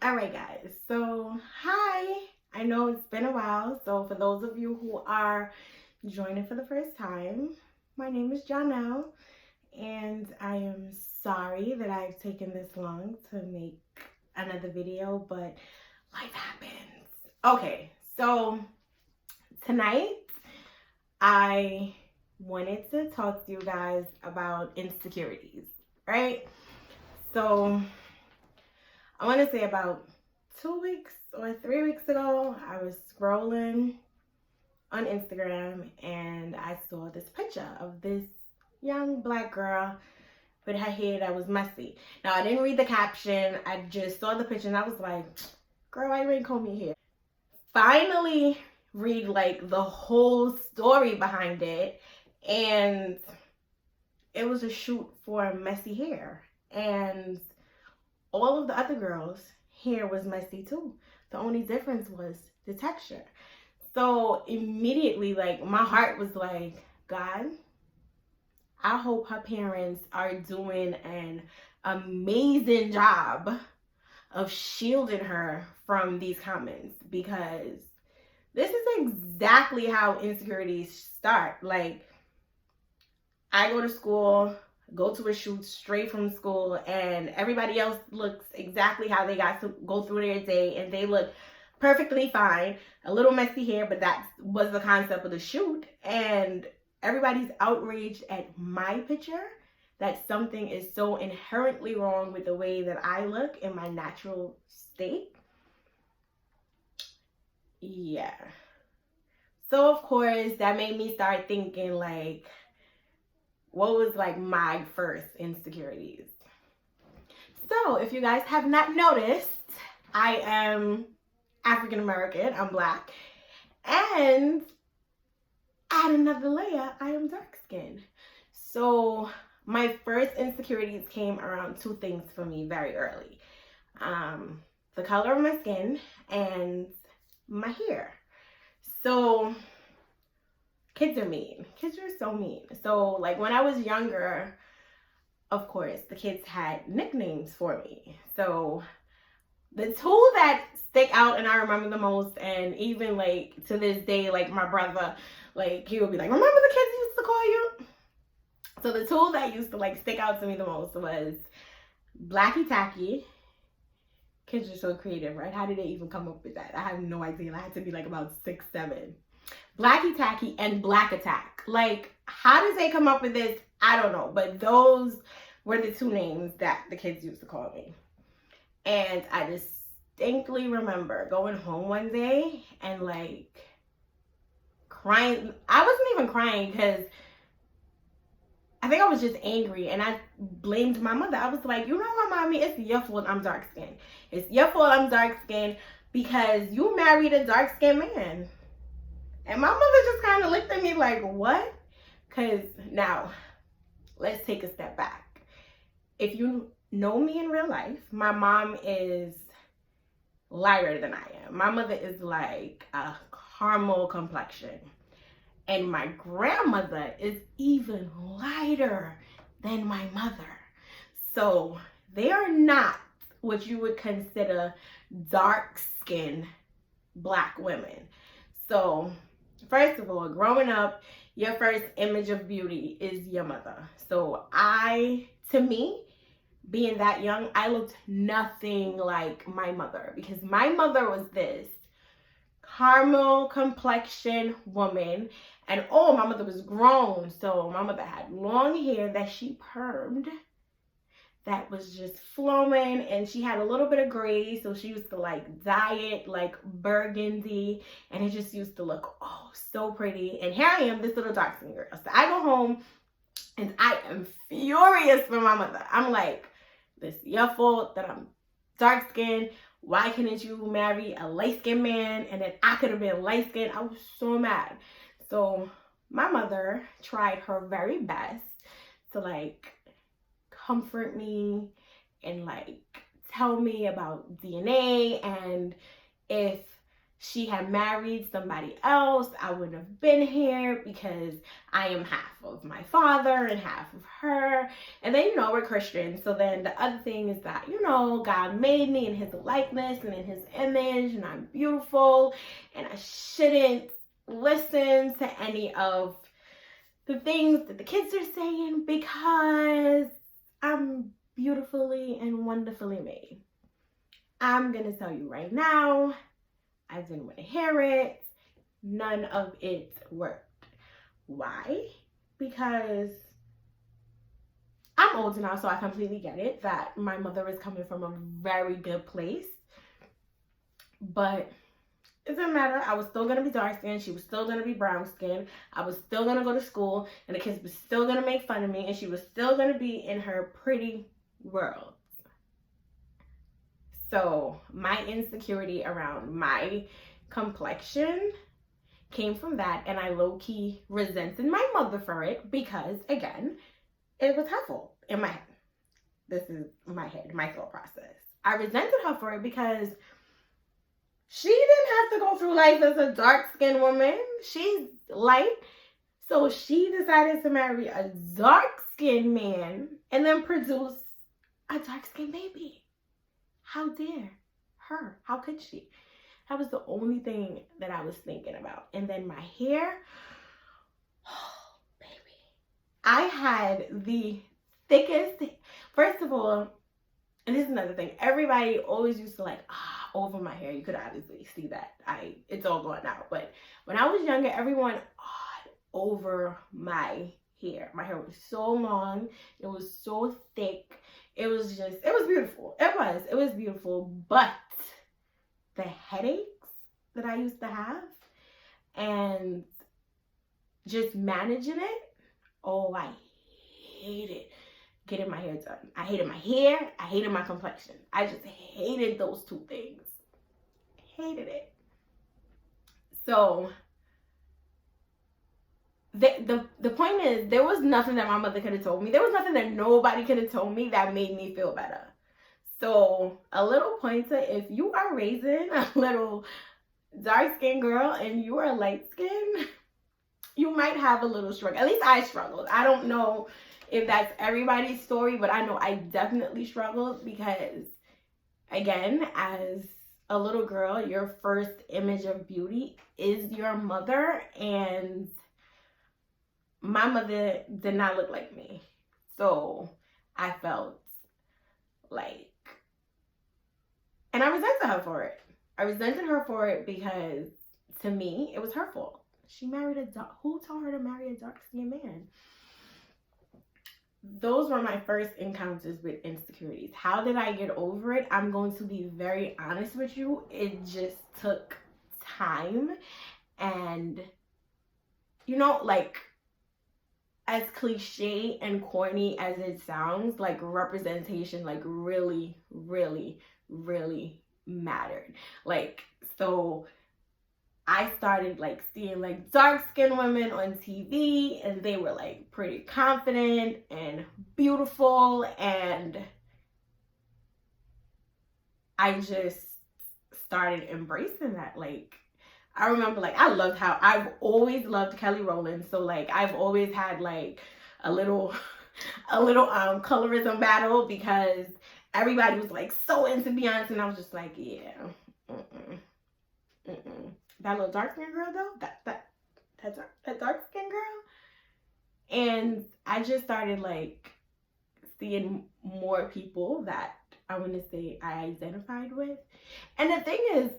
All right, guys. So, hi. I know it's been a while. So, for those of you who are joining for the first time, my name is Janelle, and I am sorry that I've taken this long to make another video, but life happens. Okay, so tonight I wanted to talk to you guys about insecurities, right? So, I want to say about 2 weeks or 3 weeks ago, I was scrolling on Instagram and I saw this picture of this young black girl with her hair that was messy. Now, I didn't read the caption. I just saw the picture and I was like, girl, why you ain't comb your hair? Finally read like the whole story behind it, and it was a shoot for messy hair. And all of the other girls' hair was messy too. The only difference was the texture. So immediately, like, my heart was like, God, I hope her parents are doing an amazing job of shielding her from these comments, because this is exactly how insecurities start. Like, I go to school, go to a shoot straight from school, and everybody else looks exactly how they got to go through their day, and they look perfectly fine. A little messy hair, but that was the concept of the shoot. And everybody's outraged at my picture, that something is so inherently wrong with the way that I look in my natural state. Yeah. So of course that made me start thinking, like, what was like my first insecurities? So if you guys have not noticed, I am African American, I'm black, and add another layer, I am dark skinned. So my first insecurities came around two things for me very early. The color of my skin and my hair. So kids are mean. Kids are so mean. So like when I was younger, of course, the kids had nicknames for me. So the two that stick out and I remember the most, and even like to this day, like my brother, like he would be like, remember the kids used to call you? So the two that used to like stick out to me the most was Blacky Tacky. Kids are so creative, right? How did they even come up with that? I have no idea. I had to be like about 6, 7. Blacky Tacky and Black Attack. Like, how did they come up with this? I don't know. But those were the two names that the kids used to call me. And I distinctly remember going home one day and like crying. I wasn't even crying because I think I was just angry, and I blamed my mother. I was like, you know what, mommy? It's your fault I'm dark skinned. It's your fault I'm dark skinned because you married a dark skinned man. And my mother just kind of looked at me like, what? Because now, let's take a step back. If you know me in real life, my mom is lighter than I am. My mother is like a caramel complexion. And my grandmother is even lighter than my mother. So they are not what you would consider dark-skinned black women. So first of all, growing up, your first image of beauty is your mother. So to me, being that young, I looked nothing like my mother, because my mother was this caramel complexion woman. And oh, my mother was grown. So my mother had long hair that she permed that was just flowing, and she had a little bit of gray, so she used to like dye it like burgundy, and it just used to look oh so pretty. And here I am, this little dark skin girl. So I go home and I am furious for my mother. I'm like, this is your fault that I'm dark skinned. Why couldn't you marry a light skinned man? And then I could have been light skinned. I was so mad. So my mother tried her very best to like comfort me and like tell me about DNA, and if she had married somebody else, I wouldn't have been here because I am half of my father and half of her. And then, we're Christian. So then the other thing is that, God made me in his likeness and in his image, and I'm beautiful, and I shouldn't listen to any of the things that the kids are saying because I'm beautifully and wonderfully made. I'm going to tell you right now, I didn't want to hear it. None of it worked. Why? Because I'm old now, so I completely get it that my mother is coming from a very good place. But it doesn't matter. I was still going to be dark skinned. She was still going to be brown skinned. I was still going to go to school, and the kids were still going to make fun of me, and she was still going to be in her pretty world. So my insecurity around my complexion came from that, and I low-key resented my mother for it because, again, it was her fault in my head. This is my head, my thought process. I resented her for it because she didn't have to go through life as a dark-skinned woman. She's light. So she decided to marry a dark-skinned man and then produce a dark-skinned baby. How dare her? How could she? That was the only thing that I was thinking about. And then my hair. Oh, baby. I had the thickest. First of all, and this is another thing. Everybody always used to over my hair. You could obviously see that. It's all gone out. But when I was younger, everyone over my hair. My hair was so long. It was so thick. It was beautiful. It was beautiful. But the headaches that I used to have and just managing it, I hated getting my hair done. I hated my hair. I hated my complexion. I just hated those two things. Hated it. So the point is, there was nothing that my mother could have told me. There was nothing that nobody could have told me that made me feel better. So a little pointer, if you are raising a little dark-skinned girl and you are light-skinned, you might have a little struggle. At least I struggled. I don't know if that's everybody's story, but I know I definitely struggled because, again, as a little girl, your first image of beauty is your mother, and my mother did not look like me. So I felt like, and I resented her for it. I resented her for it because, to me, it was her fault. She married who told her to marry a dark-skinned man? Those were my first encounters with insecurities. How did I get over it? I'm going to be very honest with you. It just took time. And, as cliche and corny as it sounds, representation, really, really, really mattered. So I started seeing dark-skinned women on TV, and they were pretty confident and beautiful, and I just started embracing that. I remember I've always loved Kelly Rowland, so I've always had a little colorism battle because everybody was so into Beyonce, and I was just yeah, that little dark skin girl though, that dark skin girl. And I just started seeing more people that I want to say I identified with. And the thing is,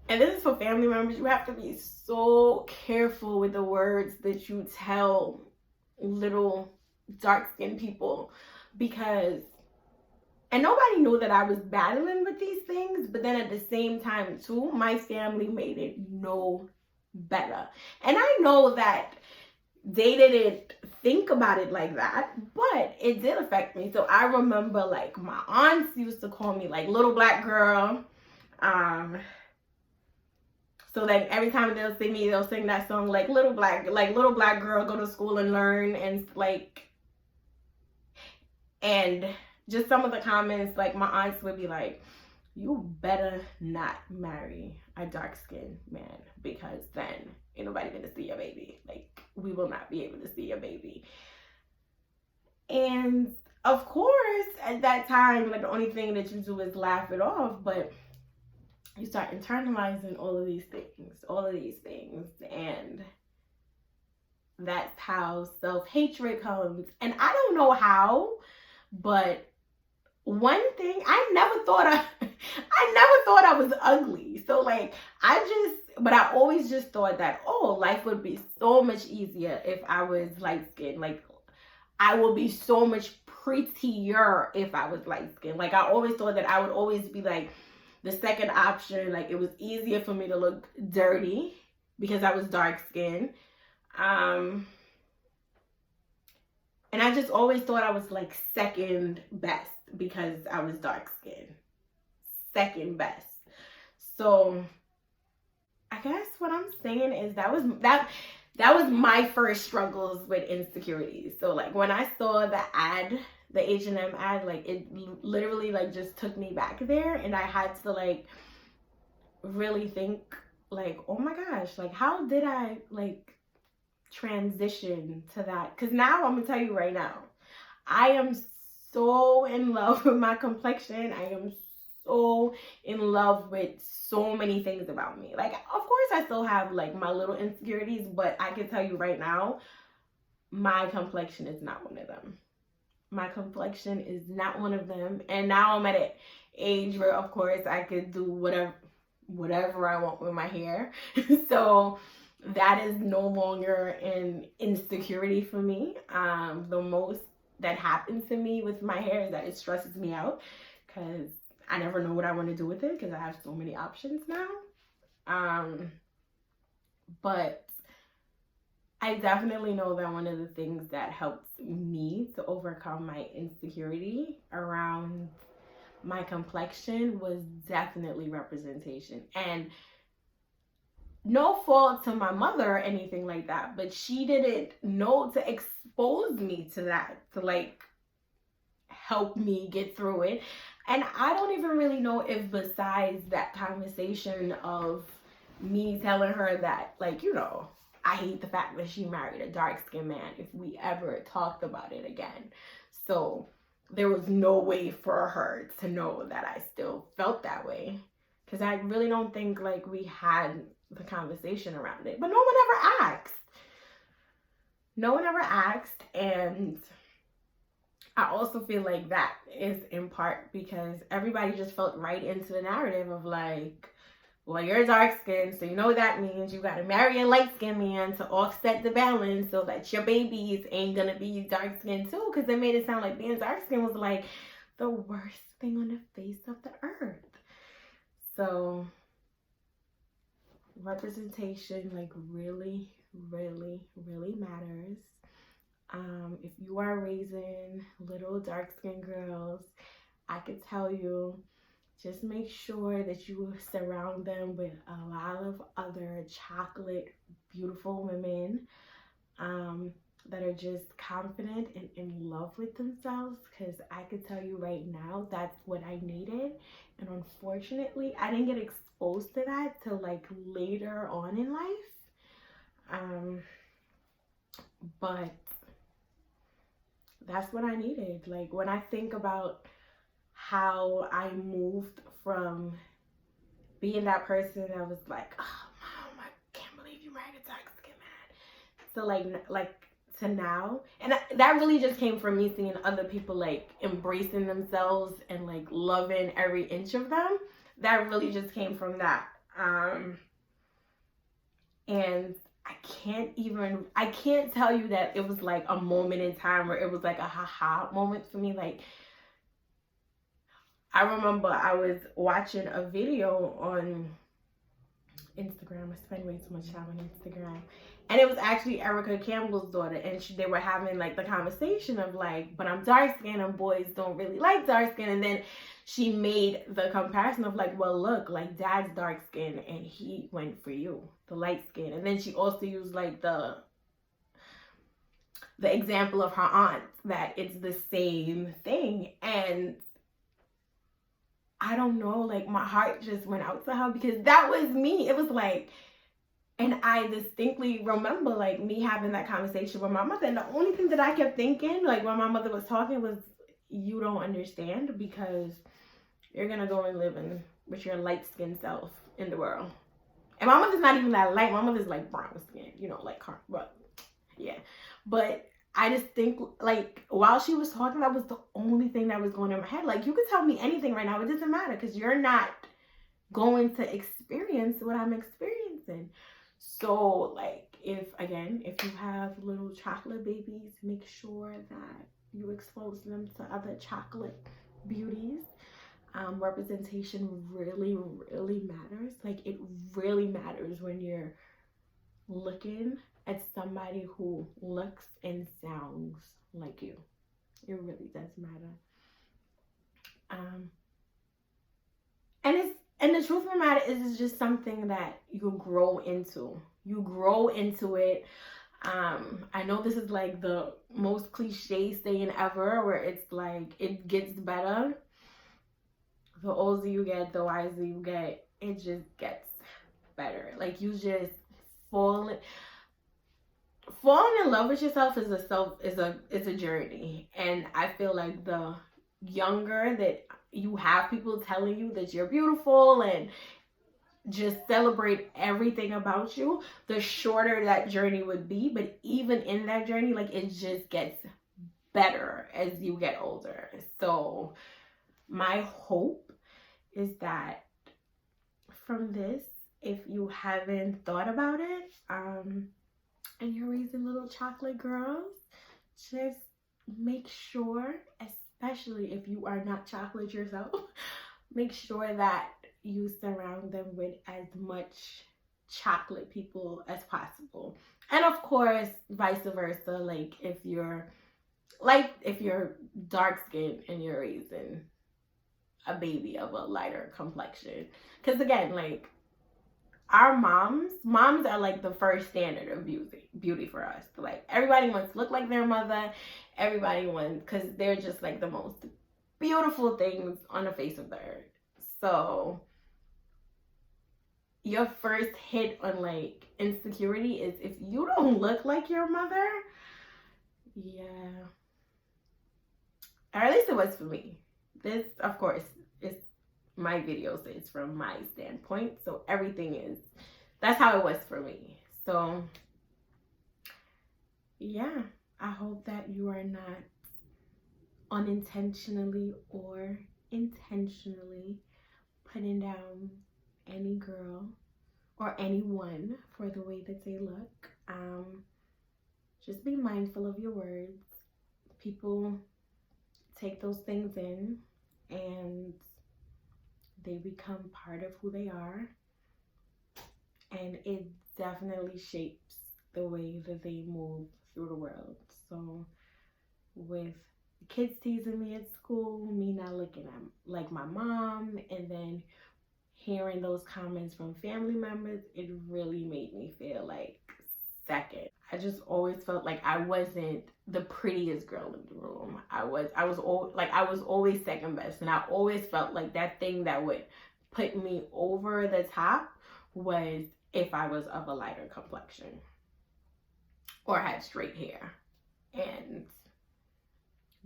and this is for family members, you have to be so careful with the words that you tell little dark-skinned people, because, and nobody knew that I was battling with these things, but then at the same time too, my family made it no better. And I know that they didn't think about it like that, but it did affect me. So I remember my aunts used to call me little black girl. So every time they'll sing me, they'll sing that song little black girl, go to school and learn, and and just some of the comments, my aunts would be you better not marry a dark-skinned man, because then ain't nobody gonna see your baby. Like, we will not be able to see your baby. And of course, at that time, like, the only thing that you do is laugh it off, but you start internalizing all of these things, and that's how self-hatred comes. And I don't know how, but one thing, I never thought I was ugly. So like, but I always just thought that, oh, life would be so much easier if I was light skinned. Like, I would be so much prettier if I was light skinned. Like, I always thought that I would always be like the second option. Like, it was easier for me to look dirty because I was dark skinned. And I just always thought I was like second best because I was dark skinned. Second best. So I guess what I'm saying is that was my first struggles with insecurities. So like, when I saw the ad, the H&M ad, like, it literally like just took me back there, and I had to like really think like, oh my gosh, like, how did I like transition to that? Because now I'm gonna tell you right now, I am so in love with my complexion. I am so in love with so many things about me. Like, of course I still have like my little insecurities, but I can tell you right now, my complexion is not one of them. My complexion is not one of them. And now I'm at an age where, of course, I could do whatever I want with my hair. So that is no longer an insecurity for me. The most that happens to me with my hair is that it stresses me out, because I never know what I want to do with it, because I have so many options now. But I definitely know that one of the things that helps me to overcome my insecurity around my complexion was definitely representation. And no fault to my mother or anything like that, but she didn't know to expose me to that, to like help me get through it. And I don't even really know if, besides that conversation of me telling her that, like, you know, I hate the fact that she married a dark-skinned man, if we ever talked about it again. So there was no way for her to know that I still felt that way, because I really don't think like we had the conversation around it. But no one ever asked. No one ever asked. And I also feel like that is in part because everybody just felt right into the narrative of like, well, you're dark skinned, so you know what that means. You got to marry a light skinned man to offset the balance so that your babies ain't gonna be dark skinned too. Because they made it sound like being dark skinned was like the worst thing on the face of the earth. So representation like really, really, really matters. If you are raising little dark-skinned girls, I could tell you, just make sure that you surround them with a lot of other chocolate, beautiful women that are just confident and in love with themselves, because I could tell you right now, that's what I needed. And unfortunately, I didn't get exposed to that till like later on in life. But that's what I needed. Like, when I think about how I moved from being that person that was like, oh, Mom, I can't believe you married a dark-skinned man, to like to now. And that really just came from me seeing other people like embracing themselves and like loving every inch of them. That really just came from that. And I can't tell you that it was like a moment in time where it was like a haha moment for me. Like, I remember I was watching a video on Instagram. I spend way too much time on Instagram. And it was actually Erica Campbell's daughter. And they were having like the conversation of like, but I'm dark skinned and boys don't really like dark skin. And then she made the comparison of like, well, look, like Dad's dark skin and he went for you, the light skin. And then she also used like the example of her aunt, that it's the same thing. And I I don't know, like my heart just went out to her because that was me. It was like, and I distinctly remember like me having that conversation with my mother. And the only thing that I kept thinking, like when my mother was talking, was, you don't understand because you're gonna go and live with your light skinned self in the world. And my mother's not even that light. My mother's like brown skin, you know, like her. But yeah. But I just think like while she was talking, that was the only thing that was going in my head. Like you could tell me anything right now, it doesn't matter because you're not going to experience what I'm experiencing. So like if you have little chocolate babies, make sure that you expose them to other chocolate beauties. Representation really, really matters. Like it really matters when you're looking at somebody who looks and sounds like you. It really does matter. And the truth of the matter is, it's just something that you grow into. You grow into it. I know this is like the most cliche saying ever, where it's like it gets better. The older you get, the wiser you get. It just gets better. Like you just falling in love with yourself is a journey. And I feel like the younger that you have people telling you that you're beautiful and just celebrate everything about you, the shorter that journey would be. But even in that journey, like it just gets better as you get older. So my hope is that from this, if you haven't thought about it, and you're raising little chocolate girls, just make sure, especially if you are not chocolate yourself, make sure that you surround them with as much chocolate people as possible. And of course, vice versa, like if you're dark skinned and you're raising a baby of a lighter complexion. Because again, like our moms are like the first standard of beauty for us. Like everybody wants to look like their mother. Everybody wants, because they're just like the most beautiful things on the face of the earth. So your first hit on like insecurity is if you don't look like your mother. Yeah. Or at least it was for me. This, of course, is my video, so it's from my standpoint. So that's how it was for me. So yeah, I hope that you are not unintentionally or intentionally putting down any girl or anyone for the way that they look. Just be mindful of your words. People take those things in and they become part of who they are, and it definitely shapes the way that they move through the world. So with kids teasing me at school, me not looking at like my mom, and then hearing those comments from family members, it really made me feel like second. I just always felt like I wasn't the prettiest girl in the room. I was always second best, and I always felt like that thing that would put me over the top was if I was of a lighter complexion or had straight hair. And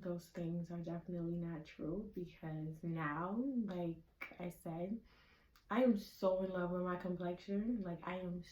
those things are definitely not true, because now, like I said, I am so in love with my complexion. Like I am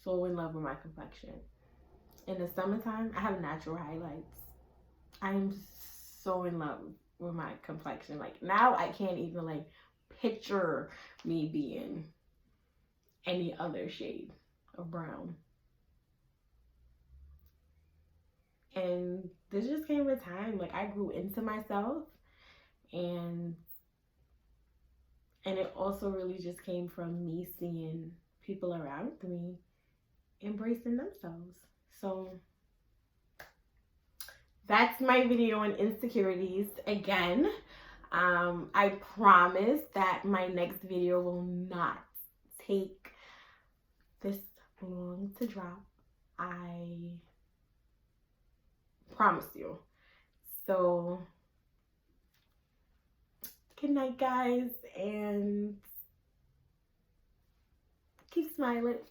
so in love with my complexion. In the summertime, I have natural highlights. I am so in love with my complexion. Like now I can't even like picture me being any other shade of brown. And this just came with time. Like I grew into myself, and it also really just came from me seeing people around me embracing themselves. So that's my video on insecurities. Again, I promise that my next video will not take this long to drop. I promise you. So Good night, guys, and keep smiling.